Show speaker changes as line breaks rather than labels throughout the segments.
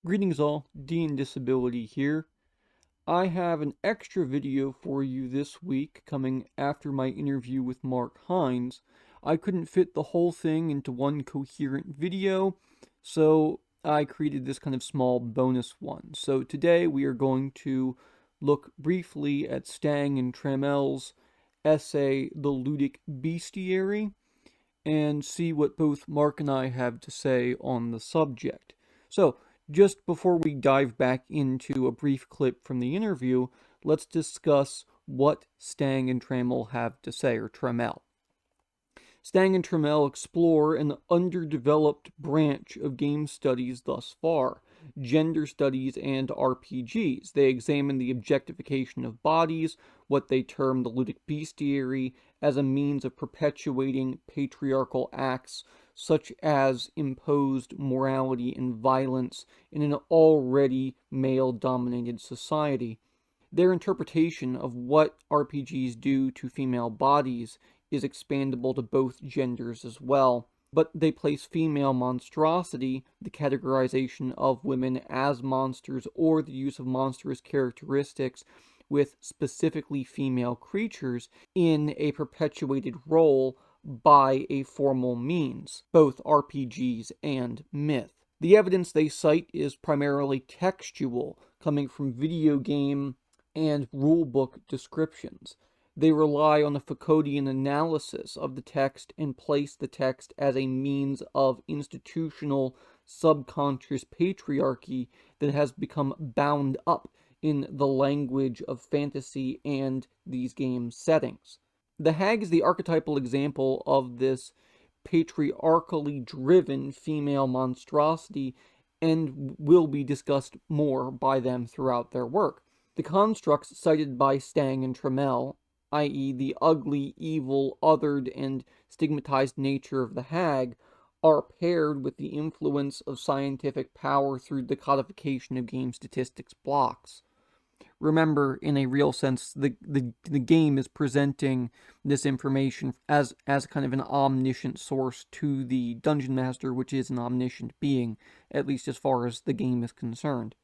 Greetings all, D&Disability here. I have an extra video for you this week coming after my interview with Mark Hines. I couldn't fit the whole thing into one coherent video, so I created this kind of small bonus one. So today we are going to look briefly at Stang and Trammell's essay, The Ludic Bestiary, and see what both Mark and I have to say on the subject. So, just before we dive back into a brief clip from the interview, let's discuss what Stang and Trammell have to say, or Trammell. Stang and Trammell explore an underdeveloped branch of game studies thus far, gender studies and RPGs. They examine the objectification of bodies, what they term the ludic bestiary, as a means of perpetuating patriarchal acts such as imposed morality and violence in an already male-dominated society. Their interpretation of what RPGs do to female bodies is expandable to both genders as well, but they place female monstrosity, the categorization of women as monsters or the use of monstrous characteristics with specifically female creatures, in a perpetuated role by a formal means, both RPGs and myth. The evidence they cite is primarily textual, coming from video game and rulebook descriptions. They rely on a Foucauldian analysis of the text and place the text as a means of institutional subconscious patriarchy that has become bound up in the language of fantasy and these game settings. The hag is the archetypal example of this patriarchally driven female monstrosity and will be discussed more by them throughout their work. The constructs cited by Stang and Trammell, i.e., the ugly, evil, othered, and stigmatized nature of the hag, are paired with the influence of scientific power through the codification of game statistics blocks. Remember, in a real sense, the game is presenting this information as kind of an omniscient source to the dungeon master, which is an omniscient being, at least as far as the game is concerned.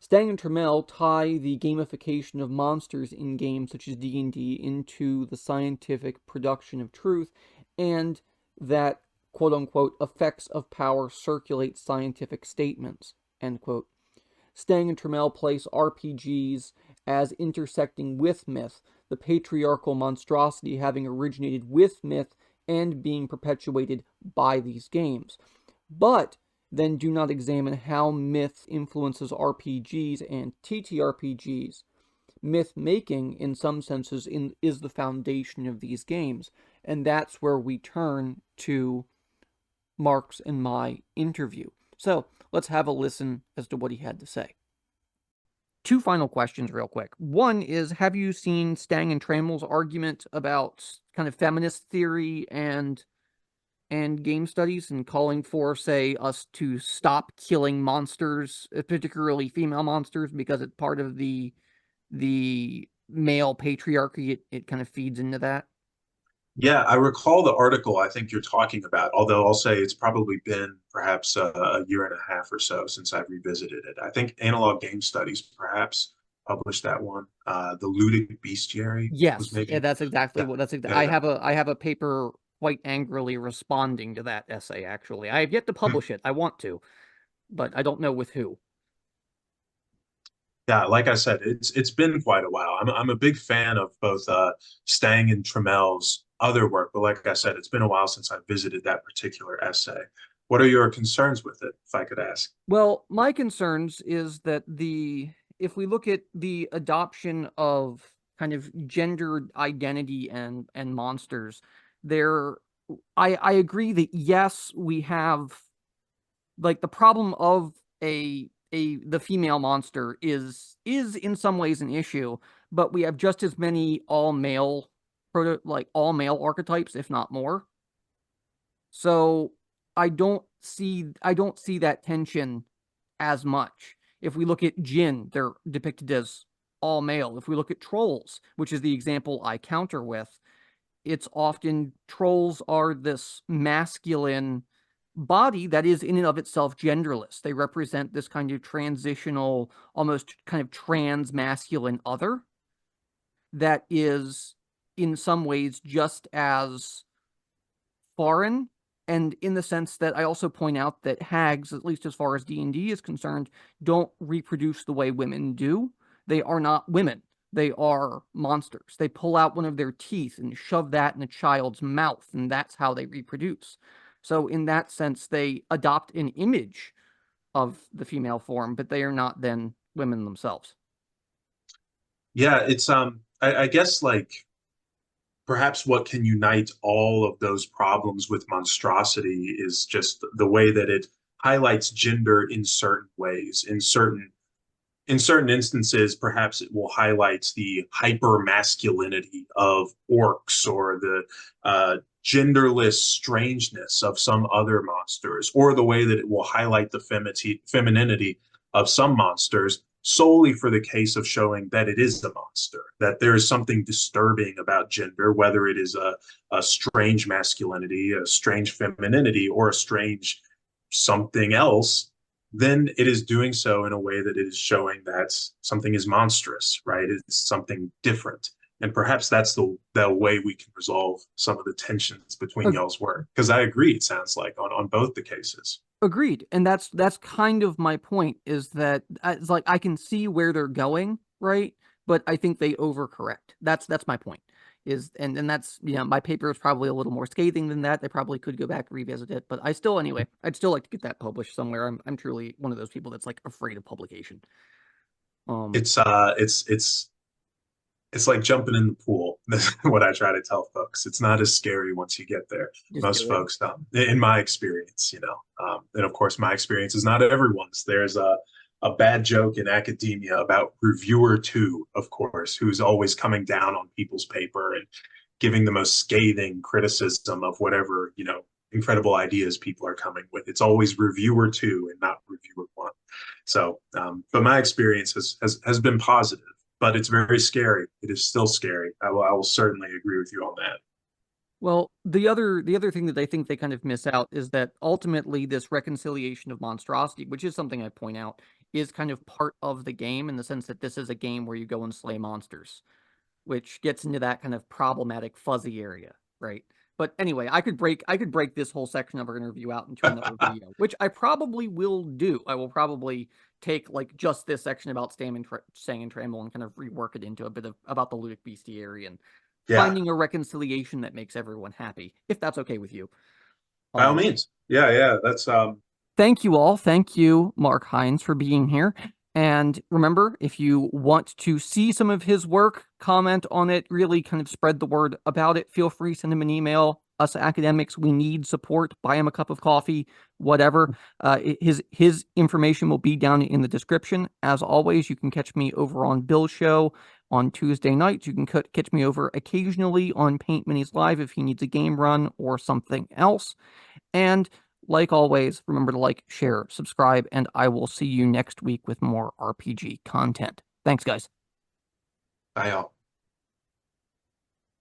Stang and Trammell tie the gamification of monsters in games such as D&D into the scientific production of truth, and that quote-unquote effects of power circulate scientific statements, end quote. Stang and Trammell place RPGs as intersecting with myth, the patriarchal monstrosity having originated with myth and being perpetuated by these games. But then do not examine how myth influences RPGs and TTRPGs. Myth making, in some senses, is the foundation of these games, and that's where we turn to Mark's and my interview. So let's have a listen as to what he had to say. Two final questions real quick. One is, have you seen Stang and Trammell's argument about kind of feminist theory and game studies and calling for, say, us to stop killing monsters, particularly female monsters, because it's part of the male patriarchy? It kind of feeds into that.
Yeah, I recall the article I think you're talking about, although I'll say it's probably been perhaps a year and a half or so since I've revisited it. I think Analog Game Studies perhaps published that one. The Ludic Bestiary was
Yes, yeah,
maybe.
that's exactly
Yeah,
what that's.
yeah, yeah.
I have a paper quite angrily responding to that essay. Actually, I have yet to
Hmm.
publish it. I want to, but I don't know with who.
Yeah, like I said, it's been quite a while. I'm a big fan of both Stang and Trammell's other work, but like I said, it's been a while since I visited that particular essay. What are your concerns with it, if I could ask?
Well, my concerns is that if we look at the adoption of kind of gendered identity and monsters, there I agree that yes, we have like the problem of the female monster is in some ways an issue, but we have just as many all male archetypes, if not more. So I don't see that tension as much. If we look at Jinn, they're depicted as all male. If we look at trolls, which is the example I counter with, it's often trolls are this masculine body that is in and of itself genderless. They represent this kind of transitional, almost kind of trans masculine other that is in some ways just as foreign, and in the sense that I also point out that hags, at least as far as D&D is concerned, don't reproduce the way women do. They are not women. They are monsters. They pull out one of their teeth and shove that in a child's mouth, and that's how they reproduce. So in that sense, they adopt an image of the female form, but they are not then women themselves.
Yeah, it's I guess like perhaps what can unite all of those problems with monstrosity is just the way that it highlights gender in certain ways, in certain instances, perhaps it will highlight the hyper masculinity of orcs or the genderless strangeness of some other monsters, or the way that it will highlight the femininity of some monsters solely for the case of showing that it is a monster, that there is something disturbing about gender, whether it is a strange masculinity, a strange femininity, or a strange something else, then it is doing so in a way that it is showing that something is monstrous, right? It's something different. And perhaps that's the way we can resolve some of the tensions between y'all's work. Because I agree, it sounds like on both the cases.
Agreed, and that's kind of my point, is that it's like I can see where they're going, right? But I think they overcorrect. That's my point. Is and that's, my paper is probably a little more scathing than that. They probably could go back and revisit it, but I still, anyway, I'd still like to get that published somewhere. I'm truly one of those people that's like afraid of publication. Um,
It's like jumping in the pool. That's what I try to tell folks. It's not as scary once you get there.
just
Most
do it.
folks don't, in my experience, you know. And of course, my experience is not everyone's. There's a bad joke in academia about reviewer two, of course, who's always coming down on people's paper and giving the most scathing criticism of whatever, you know, incredible ideas people are coming with. It's always reviewer two and not reviewer one. So, but my experience has been positive, but it's very scary. It is still scary. I will certainly agree with you on that.
Well, the other thing that I think they kind of miss out is that ultimately this reconciliation of monstrosity, which is something I point out, is kind of part of the game in the sense that this is a game where you go and slay monsters, which gets into that kind of problematic fuzzy area, right? But anyway, I could break this whole section of our interview out into another video, which I probably will do. I will probably take like just this section about Stang and Trammell and kind of rework it into a bit of about the Ludic Bestiary and
Yeah,
finding a reconciliation that makes everyone happy, if that's okay with you.
by all
Um,
means. Yeah, yeah. That's
Thank you all. Thank you, Mark Hines, for being here. And remember, if you want to see some of his work, comment on it, really kind of spread the word about it, feel free, send him an email. Us academics, we need support. Buy him a cup of coffee, whatever. His information will be down in the description. As always, you can catch me over on Bill's show on Tuesday nights. You can catch me over occasionally on Paint Minis Live if he needs a game run or something else. And like always, remember to like, share, subscribe, and I will see you next week with more RPG content. Thanks, guys.
I